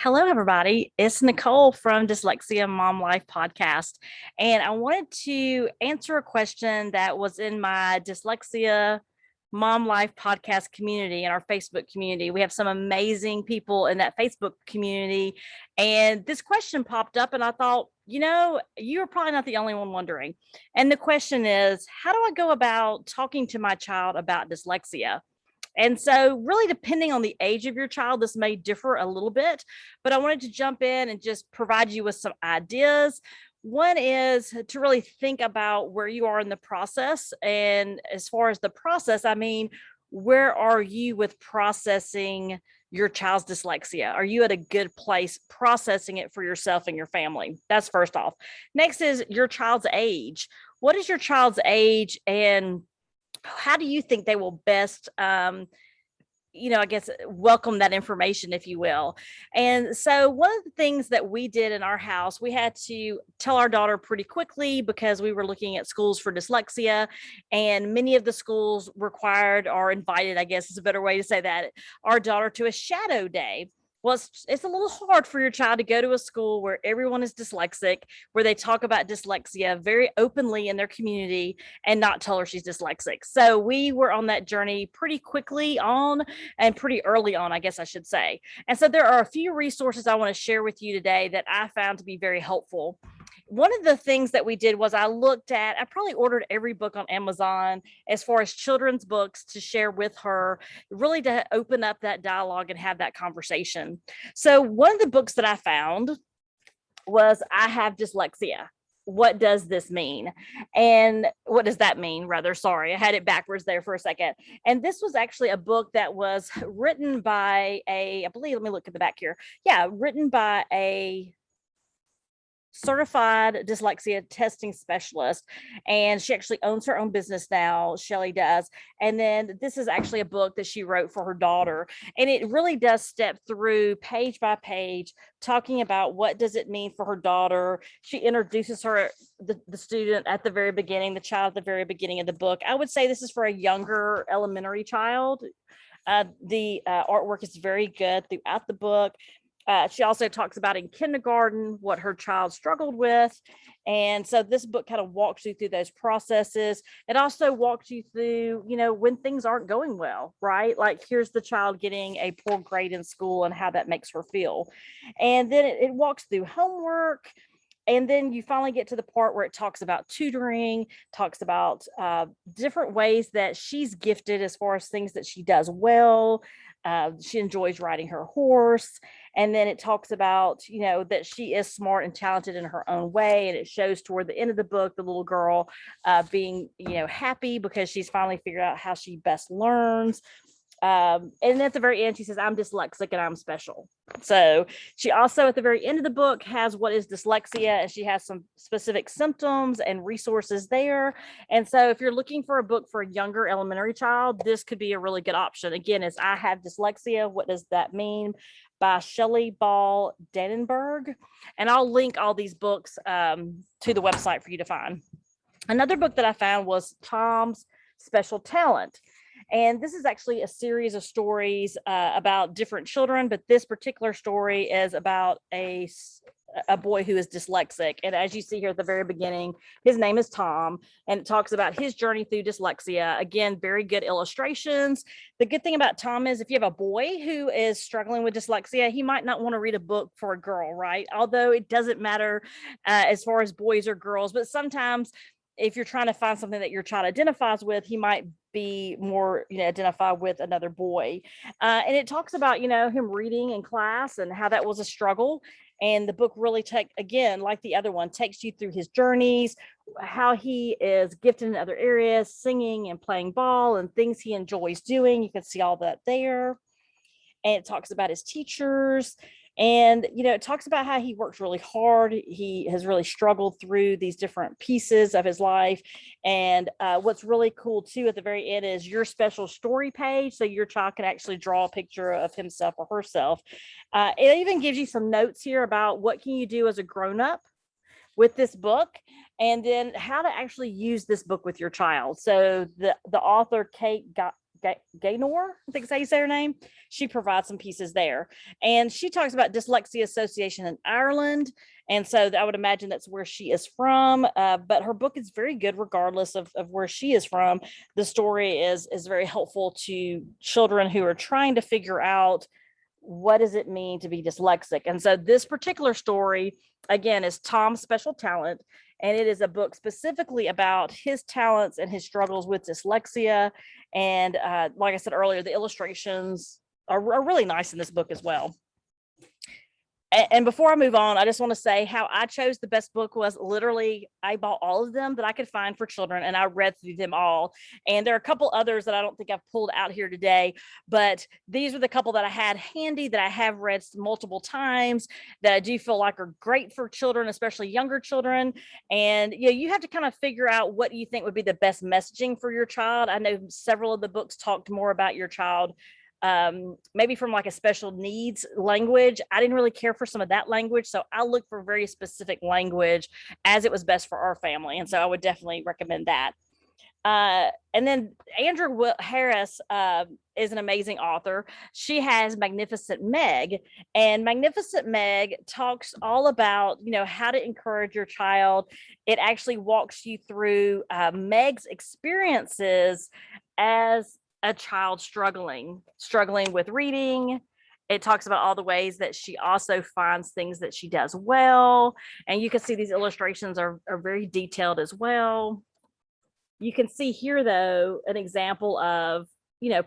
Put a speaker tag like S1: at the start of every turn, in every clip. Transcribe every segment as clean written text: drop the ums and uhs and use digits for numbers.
S1: Hello, everybody. It's Nicole from Dyslexia Mom Life podcast. And I wanted to answer a question that was in my Dyslexia Mom Life podcast community in our Facebook community. We have some amazing people in that Facebook community. And this question popped up, and I thought, you're probably not the only one wondering. And the question is, how do I go about talking to my child about dyslexia? And so, really, depending on the age of your child, this may differ a little bit, but I wanted to jump in and just provide you with some ideas. One is to really think about where you are in the process. And as far as the process, I mean, where are you with processing your child's dyslexia? Are you at a good place processing it for yourself and your family? That's first off. Next is your child's age. What is your child's age, and how do you think they will best I guess welcome that information, if you will? And so one of the things that we did in our house, we had to tell our daughter pretty quickly because we were looking at schools for dyslexia, and many of the schools required or invited, I guess is a better way to say that, our daughter to a shadow day. Well, it's a little hard for your child to go to a school where everyone is dyslexic, where they talk about dyslexia very openly in their community and not tell her she's dyslexic. So we were on that journey pretty quickly on and pretty early on, I guess I should say. And so there are a few resources I want to share with you today that I found to be very helpful. One of the things that we did was I probably ordered every book on Amazon as far as children's books to share with her, really to open up that dialogue and have that conversation. So one of the books that I found was I Have Dyslexia. What does this mean? And what does that mean? Rather, sorry, I had it backwards there for a second. And this was actually a book that was written by I believe, let me look at the back here. Yeah, written by a certified dyslexia testing specialist, and she actually owns her own business now. Shelly does. And then this is actually a book that she wrote for her daughter, and it really does step through page by page talking about what does it mean for her daughter. She introduces her, the student at the very beginning, the child at the very beginning of the book. I would say this is for a younger elementary child. The artwork is very good throughout the book. She also talks about in kindergarten what her child struggled with. And so this book kind of walks you through those processes. It also walks you through, when things aren't going well, right? Like, here's the child getting a poor grade in school and how that makes her feel. And then it walks through homework. And then you finally get to the part where it talks about tutoring, talks about different ways that she's gifted as far as things that she does well. She enjoys riding her horse. And then it talks about, that she is smart and talented in her own way. And it shows toward the end of the book, the little girl being, happy because she's finally figured out how she best learns. And at the very end, she says, I'm dyslexic and I'm special. So she also, at the very end of the book, has what is dyslexia, and she has some specific symptoms and resources there. And so if you're looking for a book for a younger elementary child, this could be a really good option. Again, is I Have Dyslexia. What does that mean? By Shelley Ball Dannenberg. And I'll link all these books to the website for you to find. Another book that I found was Tom's Special Talent. And this is actually a series of stories about different children, but this particular story is about a boy who is dyslexic. And as you see here at the very beginning, his name is Tom, and it talks about his journey through dyslexia. Again, very good illustrations. The good thing about Tom is if you have a boy who is struggling with dyslexia, he might not want to read a book for a girl, right? Although it doesn't matter as far as boys or girls, but sometimes if you're trying to find something that your child identifies with, he might be more, identify with another boy. And it talks about, him reading in class and how that was a struggle. And the book really again, like the other one, takes you through his journeys, how he is gifted in other areas, singing and playing ball and things he enjoys doing. You can see all that there. And it talks about his teachers. And, it talks about how he works really hard. He has really struggled through these different pieces of his life. And what's really cool, too, at the very end is your special story page. So your child can actually draw a picture of himself or herself. It even gives you some notes here about what can you do as a grown-up with this book, and then how to actually use this book with your child. So the author, Kate Gaynor, I think is how you say her name. She provides some pieces there. And she talks about Dyslexia Association in Ireland. And so I would imagine that's where she is from. But her book is very good regardless of where she is from. The story is very helpful to children who are trying to figure out what does it mean to be dyslexic. And so this particular story, again, is Tom's Special Talent. And it is a book specifically about his talents and his struggles with dyslexia. And like I said earlier, the illustrations are really nice in this book as well. And before I move on, I just want to say how I chose the best book was literally, I bought all of them that I could find for children and I read through them all. And there are a couple others that I don't think I've pulled out here today, but these are the couple that I had handy that I have read multiple times that I do feel like are great for children, especially younger children. And you have to kind of figure out what you think would be the best messaging for your child. I know several of the books talked more about your child maybe from like a special needs language. I didn't really care for some of that language, so I looked for very specific language as it was best for our family, and so I would definitely recommend that. And then Andrew Harris is an amazing author. She has Magnificent Meg, and Magnificent Meg talks all about, how to encourage your child. It actually walks you through Meg's experiences as a child struggling with reading. It talks about all the ways that she also finds things that she does well. And you can see these illustrations are very detailed as well. You can see here, though, an example of,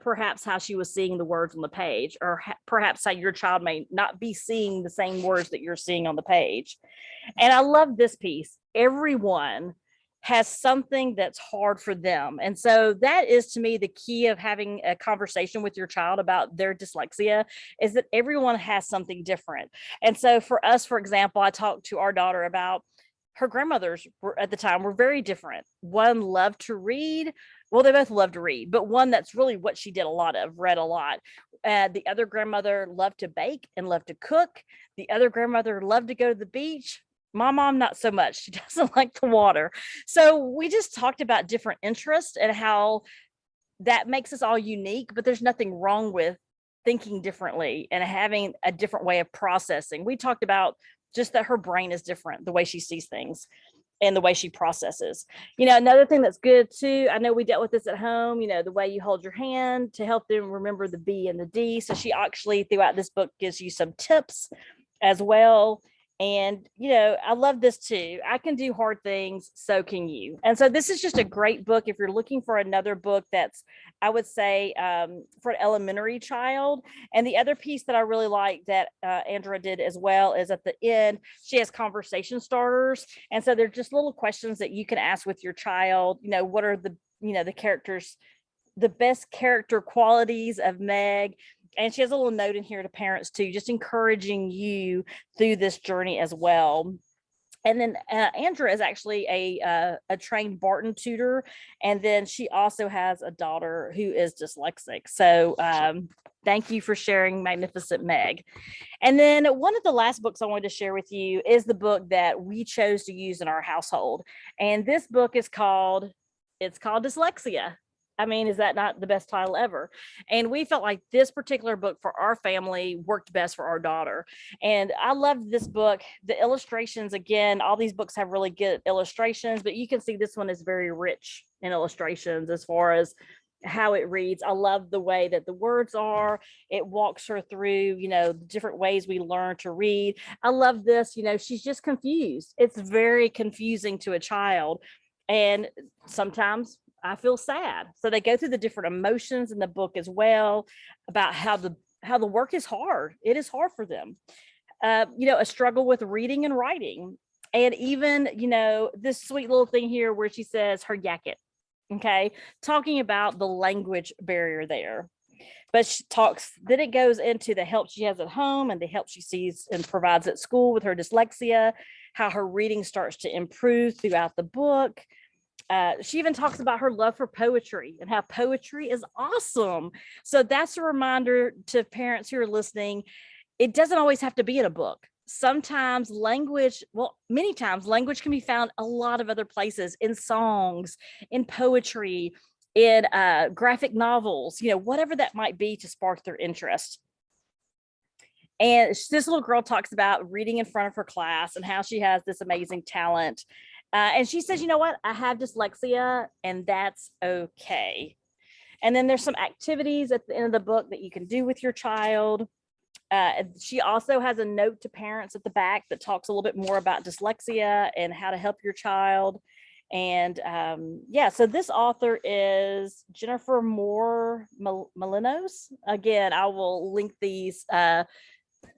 S1: perhaps how she was seeing the words on the page, or perhaps how your child may not be seeing the same words that you're seeing on the page. And I love this piece. Everyone has something that's hard for them. And so that is, to me, the key of having a conversation with your child about their dyslexia, is that everyone has something different. And so for us, for example, I talked to our daughter about her grandmothers at the time were very different. One loved to read. Well, they both loved to read, but one, that's really what she did a lot of, read a lot. The other grandmother loved to bake and loved to cook. The other grandmother loved to go to the beach. My mom, not so much. She doesn't like the water. So we just talked about different interests and how that makes us all unique, but there's nothing wrong with thinking differently and having a different way of processing. We talked about just that her brain is different, the way she sees things and the way she processes. Another thing that's good too, I know we dealt with this at home, the way you hold your hand to help them remember the B and the D. So she actually, throughout this book, gives you some tips as well. And, I love this too. I can do hard things, so can you. And so this is just a great book if you're looking for another book that's, I would say, for an elementary child. And the other piece that I really like that Andrea did as well is at the end, she has conversation starters. And so they're just little questions that you can ask with your child. What are the characters, the best character qualities of Meg? And she has a little note in here to parents too, just encouraging you through this journey as well. And then Andrea is actually a trained Barton tutor. And then she also has a daughter who is dyslexic. So thank you for sharing Magnificent Meg. And then one of the last books I wanted to share with you is the book that we chose to use in our household. And this book is called Dyslexia. I mean, is that not the best title ever? And we felt like this particular book for our family worked best for our daughter. And I loved this book. The illustrations, again, all these books have really good illustrations, but you can see this one is very rich in illustrations as far as how it reads. I love the way that the words are. It walks her through, different ways we learn to read. I love this. She's just confused. It's very confusing to a child. And sometimes I feel sad. So they go through the different emotions in the book as well, about how the work is hard. It is hard for them. A struggle with reading and writing. And even, this sweet little thing here where she says her yakket. Okay. Talking about the language barrier there. But she talks, then it goes into the help she has at home and the help she sees and provides at school with her dyslexia, how her reading starts to improve throughout the book. She even talks about her love for poetry and how poetry is awesome. So that's a reminder to parents who are listening. It doesn't always have to be in a book. Sometimes many times language can be found a lot of other places, in songs, in poetry, in graphic novels, whatever that might be to spark their interest. And this little girl talks about reading in front of her class and how she has this amazing talent. And she says, you know what? I have dyslexia, and that's okay. And then there's some activities at the end of the book that you can do with your child. She also has a note to parents at the back that talks a little bit more about dyslexia and how to help your child. And so this author is Jennifer Moore Molinos. Again, I will link these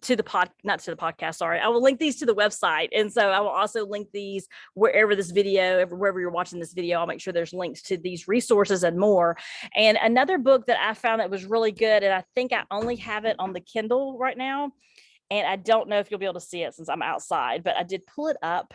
S1: to the podcast. Sorry. I will link these to the website. And so I will also link these wherever you're watching this video. I'll make sure there's links to these resources and more. And another book that I found that was really good, and I think I only have it on the Kindle right now, and I don't know if you'll be able to see it since I'm outside, but I did pull it up.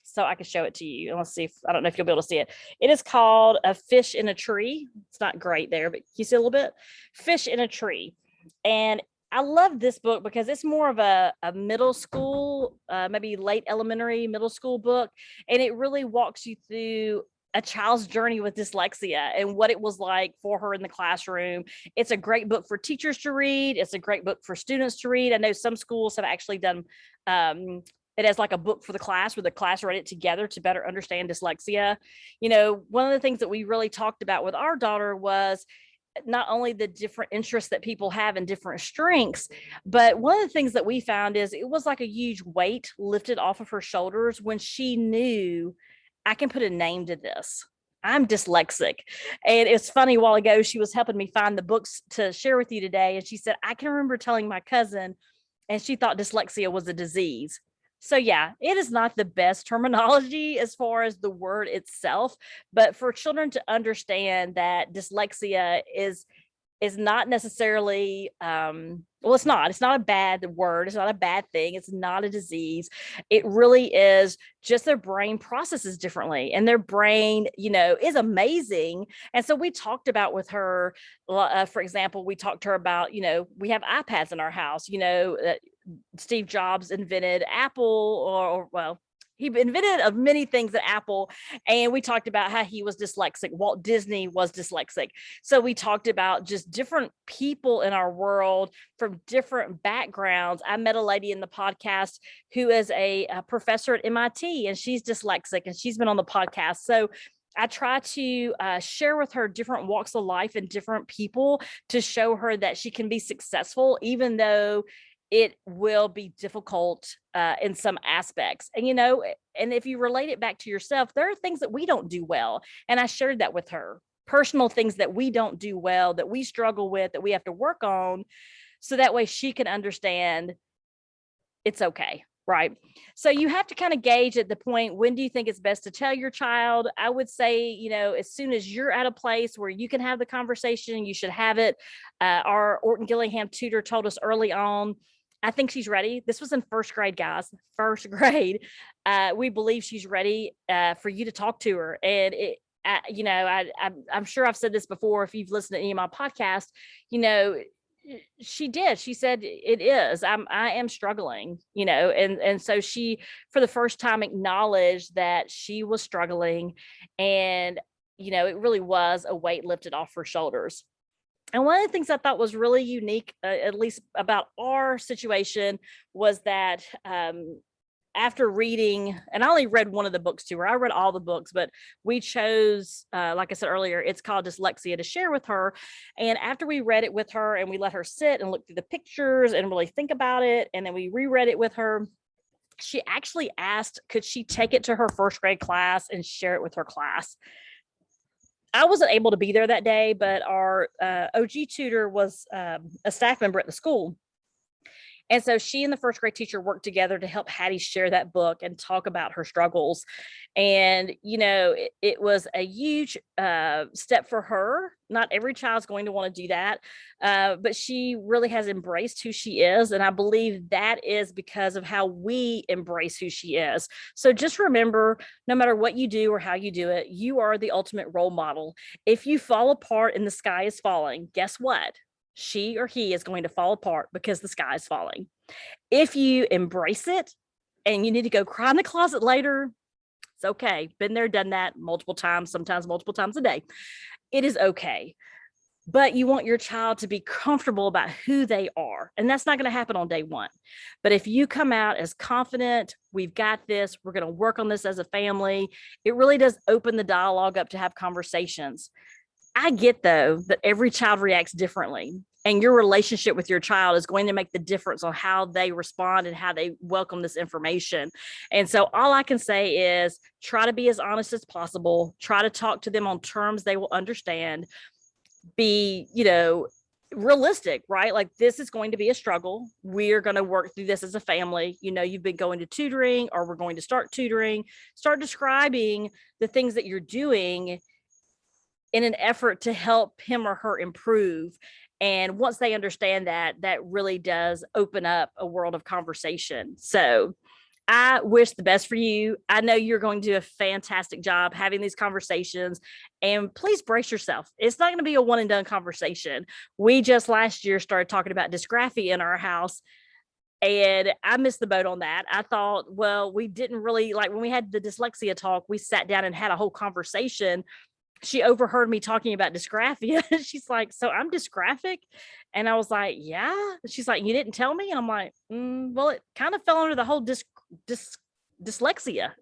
S1: So I can show it to you. And let's see I don't know if you'll be able to see it. It is called A Fish in a Tree. It's not great there, but can you see a little bit? Fish in a Tree. And I love this book because it's more of a middle school, maybe late elementary, middle school book. And it really walks you through a child's journey with dyslexia and what it was like for her in the classroom. It's a great book for teachers to read. It's a great book for students to read. I know some schools have actually done it as like a book for the class where the class read it together to better understand dyslexia. One of the things that we really talked about with our daughter was not only the different interests that people have and different strengths, but one of the things that we found is it was like a huge weight lifted off of her shoulders when she knew, I can put a name to this. I'm dyslexic. And it's funny, a while ago, she was helping me find the books to share with you today. And she said, I can remember telling my cousin, and she thought dyslexia was a disease. So yeah, it is not the best terminology as far as the word itself, but for children to understand that dyslexia is not necessarily, it's not a bad word. It's not a bad thing. It's not a disease. It really is just their brain processes differently, and their brain, is amazing. And so we talked about with her, for example, we talked to her about, we have iPads in our house, Steve Jobs invented Apple, he invented many things at Apple. And we talked about how he was dyslexic. Walt Disney was dyslexic. So we talked about just different people in our world from different backgrounds. I met a lady in the podcast who is a professor at MIT, and she's dyslexic, and she's been on the podcast. So I try to share with her different walks of life and different people to show her that she can be successful, even though it will be difficult in some aspects. And, and if you relate it back to yourself, there are things that we don't do well. And I shared that with her, personal things that we don't do well, that we struggle with, that we have to work on. So that way she can understand it's okay. Right. So you have to kind of gauge at the point, when do you think it's best to tell your child? I would say, as soon as you're at a place where you can have the conversation, you should have it. Our Orton Gillingham tutor told us early on, I think she's ready. This was in first grade, guys, first grade. We believe she's ready for you to talk to her. And I'm sure I've said this before. If you've listened to any of my podcasts, she did. She said, it is. I am struggling, and so she, for the first time, acknowledged that she was struggling, and, it really was a weight lifted off her shoulders. And one of the things I thought was really unique, at least about our situation, was that after reading, and I only read one of the books to her, I read all the books, but we chose, like I said earlier, it's called Dyslexia, to share with her. And after we read it with her and we let her sit and look through the pictures and really think about it, and then we reread it with her, she actually asked, could she take it to her first grade class and share it with her class? I wasn't able to be there that day, but our OG tutor was a staff member at the school. And so she and the first grade teacher worked together to help Hattie share that book and talk about her struggles. And, it was a huge step for her. Not every child's going to want to do that, but she really has embraced who she is. And I believe that is because of how we embrace who she is. So just remember, no matter what you do or how you do it, you are the ultimate role model. If you fall apart and the sky is falling, guess what? She or he is going to fall apart because the sky is falling. If you embrace it and you need to go cry in the closet later, it's It's okay. Been there, done that multiple times, sometimes multiple times a day. It is okay. But you want your child to be comfortable about who they are. And that's not going to happen on day one. But if you come out as confident, we've got this, we're going to work on this as a family, it really does open the dialogue up to have conversations. I get, though, that every child reacts differently. And your relationship with your child is going to make the difference on how they respond and how they welcome this information. And so all I can say is try to be as honest as possible. Try to talk to them on terms they will understand. Be, realistic, right? Like, this is going to be a struggle. We are going to work through this as a family. You've been going to tutoring, or we're going to start tutoring. Start describing the things that you're doing in an effort to help him or her improve. And once they understand that, that really does open up a world of conversation. So I wish the best for you. I know you're going to do a fantastic job having these conversations, and please brace yourself. It's not going to be a one and done conversation. We just last year started talking about dysgraphia in our house, and I missed the boat on that. I thought, well, we didn't really like when we had the dyslexia talk, we sat down and had a whole conversation. She overheard me talking about dysgraphia. She's like, so I'm dysgraphic? And I was like, yeah. She's like, you didn't tell me? And I'm like, well, it kind of fell under the whole dyslexia.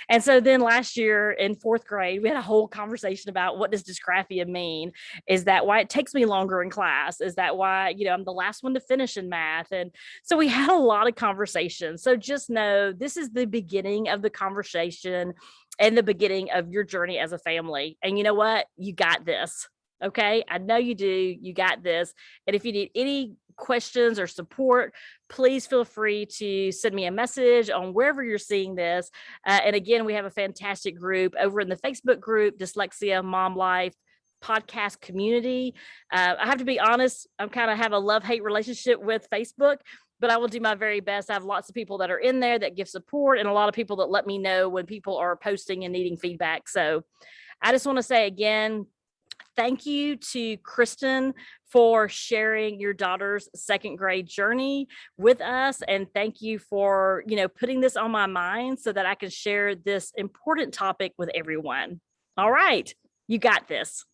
S1: And so then last year in fourth grade, we had a whole conversation about, what does dysgraphia mean? Is that why it takes me longer in class? Is that why, I'm the last one to finish in math? And so we had a lot of conversations. So just know this is the beginning of the conversation and the beginning of your journey as a family. And you know what? You got this. Okay. I know you do. You got this. And if you need any questions or support, please feel free to send me a message on wherever you're seeing this. And again, we have a fantastic group over in the Facebook group, Dyslexia Mom Life podcast community. I have to be honest, I'm kind of have a love-hate relationship with Facebook, but I will do my very best. I have lots of people that are in there that give support, and a lot of people that let me know when people are posting and needing feedback. So I just want to say again, thank you to Kristen for sharing your daughter's second grade journey with us. And thank you for, putting this on my mind so that I can share this important topic with everyone. All right, you got this.